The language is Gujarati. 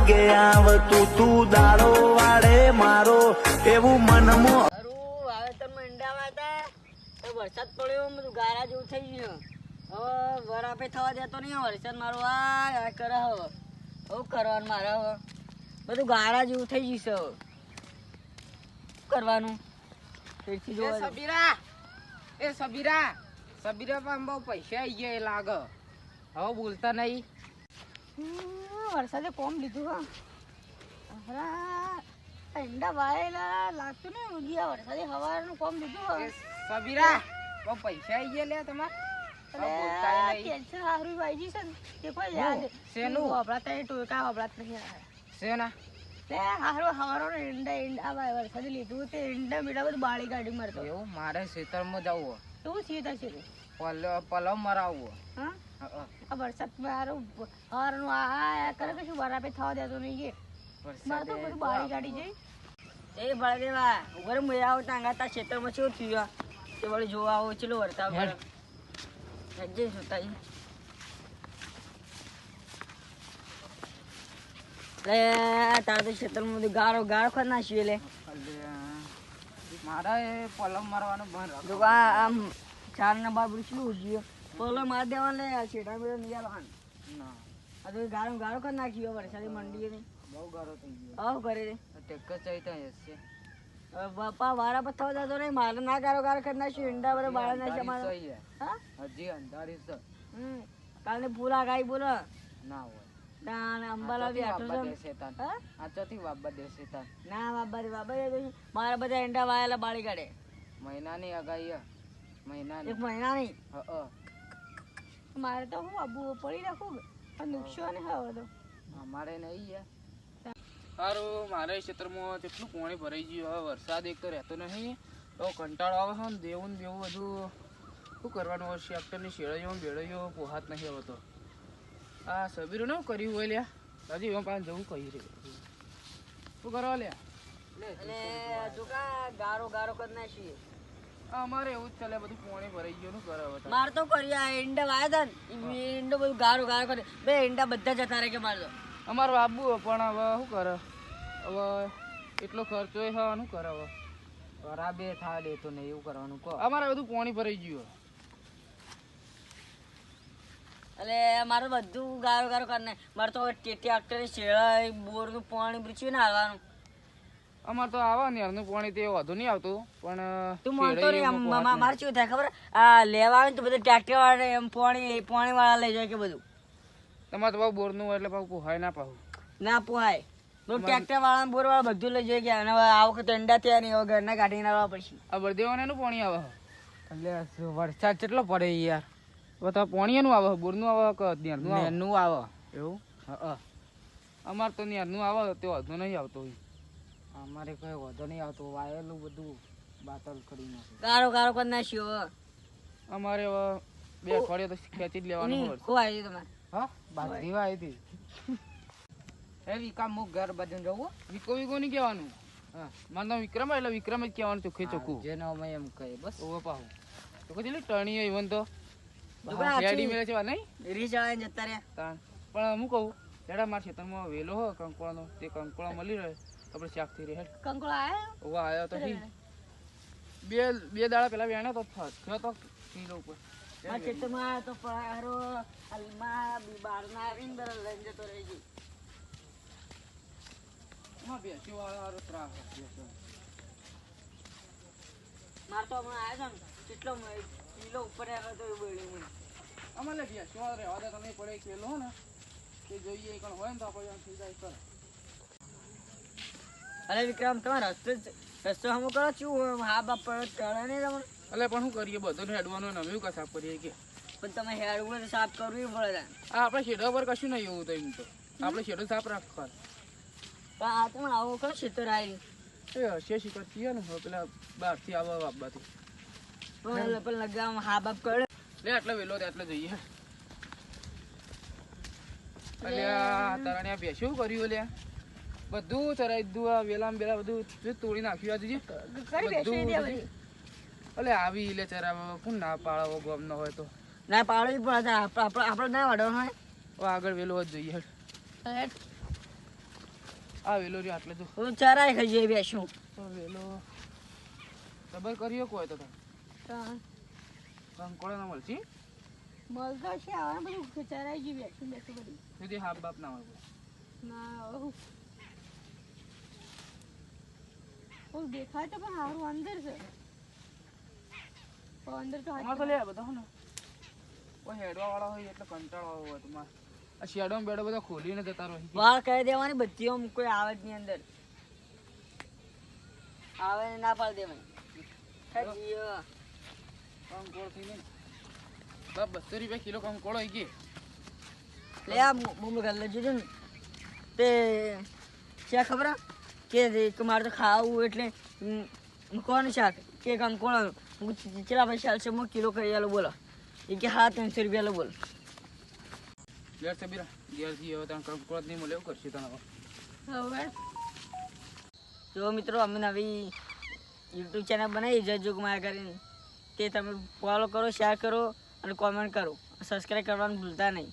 પગે આવતું તું દાડો વાળે મારો એવું મનમાં વાવેતરમાં ઈંડામાં હતા તો વરસાદ પડ્યો બધું ગારા જેવું થઈ ગયું. હવે વરાપે થવા દેતો નહીં વરસાદ મારો આ કરે હવે શું કરવાનું મારે હવે બધું ગારા જેવું થઈ ગયું છે. હવે શું કરવાનું? સબીરા પણ બહુ પૈસા આવી ગયા લાગે. હવે બોલતા નહીં. વરસાદે કોમ લીધું હા ઈંડા વાયેલા લાગતું ને ગયા વરસાદે હવાનું કોમ લીધું. સબીરા બહુ પૈસા આવી ગયા લે તમારે. ટેન્શન હારું વાઈ છે ને તે કોઈ યાદ શેનું વપરાતા એ ટોકા વપરાત નહીં શેના તે હારું હવાનો ઈંડા વાય વરસાદે લીધું તે ઈંડા મીઠા બધું બાળી કાઢી મારતો. એવું મારે ખેતરમાં જવું શું સીધા છે પલવ મરાવવું. હા આ વરસાદમાં હારું હવાનું આ કરે કે શું બરાબર થવા દેતો નહીં કે મારે તો બધું બાળી કાઢી જાય. એ બળદેવા ઉભર મેં આવો ટાંગાતા ખેતરમાં શું થયું તે વળી જોવા આવો ચલો વરસાદ જઈ સુતા તારે તો ખેતરમાં બધું ગાળો ખર નાખ્યું લે મારા એ પલવ મારવાનું બંધ જો આમ ચાર ના બાબુ શું ઉજ્યો પલવ માર દેવા લે છેટા મેળો નહીં આવવાનું ના આ તો ગાળો ખર નાખ્યો વરસાદી મંડીએ નહીં બહુ ગારો થઈ ગયો. આવ કરે રે ટેક્કર ચાહીતા હશે બાપા વારા પર થવા જતો નહીં મારે ના ગાળો ખર નાખ્યું ઈંડા બરે બાળા નાખ્યા મારે. હા હજી અંધારી છે. કાલે પૂરા ગાય બોલો ના હોય અંબાલા બી આટલું ના બાબા મારા બધા ઈંડા વાયેલા બાળી કાઢે. મહિનાની અગાઈ એક મહિના નહીં મારે તો હું આબુ પડી રાખું નુકસાન હવે તો અમારે નહીં સારું. મારે ક્ષેત્રમાં કેટલું પાણી ભરાઈ ગયું. હવે વરસાદ એક તો રહેતો નહીં તો કંટાળો આવે છે ને દેવું ને બેવું બધું શું કરવાનું હોય. ટ્રેક્ટરની શેળીઓ બેળીઓ પોહાત નહીં હવે તો. આ સબીરો ને કર્યું હોય લ્યા હજી એમાં પાસે જવું કહી રહ્યું શું કરવા લ્યા ગારો કરી નાખીએ. અમારે એવું જ ચાલે બધું પાણી ભરાઈ ગયું શું કરે હવે. મારે તો કરી ઈંડા વાયા હતા ને ઈંડો બધું ગારો કરે બે ઈંડા બધા જતા રહે કે મારે તો અમારું આબુ પણ હવે શું કરે હવે એટલો ખર્ચો એ શું કરે હવે બરાબર થાય લેતો નહીં એવું કરવાનું કહો. અમારે બધું પાણી ભરાઈ ગયું એટલે મારે બધું ગારો કરીને મારે તો ટ્રેક્ટર શેળા બોરનું પાણી બ્રીચ્યું ને હાલવાનું. અમારે તો આવે ને એનું પાણી તે વધુ નહીં આવતું પણ તું માનતો નહીં મારે શું થાય ખબર આ લેવા આવે ને તો બધું ટ્રેક્ટર વાળા એમ પાણી વાળા લઈ જાય કે બધું. તમારે તો બહુ બોરનું હોય એટલે પાછું પોહાય ના પાછું ના પોહાય તો ટ્રેક્ટર વાળા બોર વાળા બધું લઈ જાય ગયા અને આ વખતે ઈંડા થયા નહીં હવે ઘરના કાઢીને આવવા પડશે. આ બળદેવાને એનું પાણી આવે એટલે વરસાદ કેટલો પડે યાર. હવે પાણી એનું આવે બોરનું આવે કે નેરનું આવે એવું. હા અમારે તો નેરનું આવે તે વધુ નહીં આવતો હોય. અમારે કઈ વધુ નહીં આવતો વાયેલું બધું બાતલ કરી નાખે ગારો કરી નાખ્યો. અમારે હવે 2 અઠવાડિયા તો ખેંચી જ લેવાનું હોય. શું આવી તમારે? હા બાજરી આવી હતી એ વિકામ મુક ઘર બાજુ જવું વિકો નહીં કહેવાનું. હા મારું નામ વિક્રમ એટલે વિક્રમ જ કહેવાનું ચોખ્ખે ચોખ્ખું જેને અમે એમ કહે બસ ઓવે પાહું તો કેટલી ટણી ઇવન તો રેડી મેળે છે નહીં રીચ આવીને જતા રહ્યા. પણ હું કહું જરા મારા ખેતરમાં વેલો હો કંકોળાનો તે કંકોળા મળી રહે આપણે શાક થઈ રહે. કંકોળો આવ્યો ઓવા આવ્યો તો બે દાડા પેલા વેણ્યો તો થયો તો કિલો ઉપર ખેતરમાં તો પહારો હાલમાં બહારના આવીને બર લઈને જતો રહી ગઈ. મારે તો હમણાં આવ્યો ને કેટલો કિલો ઉપર આવ્યો તો એવું અમારે બેસવા રહેવા દે તમે પડે કેલો હો ને તે જોઈએ કણ હોય ને તો આપણે થઈ જાય સર. અરે વિક્રમ તમારે રસ્તો હમો કરો છું હા બાપ કરે નહીં તમને. એટલે પણ શું કરીએ બધું હેડવાનું ને અમે એવું સાફ કરીએ કે પણ તમે હેડવું તો સાફ કરવું પડે. આપણે શેડો પર કશું નહીં એવું તો એમ તો આપણે શેડો સાફ રાખવા પણ આ તમે આવો કરો ખેતર આવી એ હશે શિકાર થયા ને પેલા બહારથી આવો બાપબાથી પણ લગાવ હા બાપ કરે લે એટલે વેલો એટલે જોઈએ. અલ્યા તારાને આ બેસ્યું કર્યું લ્યા બધું ચરાઈ દીધું આ વેલા બેલા બધું તોડી નાખ્યું આજે અલે આવી લે ચરાવ કોણ ના પાળો ગમ ન હોય તો ના પાડવી પડે આપણે ના વાડો હોય આગળ વેલો જ જોઈએ. આ વેલો રહ્યો આટલે જો હું ચરાય ખાઈ જઈ બેસું તો વેલો ખબર કર્યો કોઈ તો તમે કંકોડો ના મળશે મળતો છે આવા બધું ચરાઈ ગયું બેસું બેસું બધું સુધી હાફ બાપ ના મળે ના દેખાય તો પણ સારું અંદર છે અંદર તો અમાર તો લે બધા ને કોઈ હેડવા વાળા હોય એટલે કંટાળો આવે હોય તમાર આ શેડો બેડો બધા ખોલીને જતા રહો વાળ કરી દેવાની બધી કોઈ આવે જ નહીં અંદર આવે ને ના પાડી દેવાની કંકોડ થઈ ને બસ 200 રૂપિયા કિલો કંકોડો આવી ગઈ લે આ મમ્મી ઘર લઈ જજો ને તે ક્યાં ખબર કે મારે તો ખાવું એટલે કોનું શાક કે કંકોડો ચેલા પૈસા છે હું કિલો કરી આલો બોલો એ કે હા 300 રૂપિયા લો બોલો લેટ સબીરા ઘેરથી હવે તને કંકોડ નહીં મળે એવું કરશે તને હવે જો મિત્રો અમે નવી યુટ્યુબ ચેનલ બનાવી જય જોગમાયા કરીને તે તમે ફોલો કરો શેર કરો અને કોમેન્ટ કરો સબસ્ક્રાઈબ કરવાનું ભૂલતા નહીં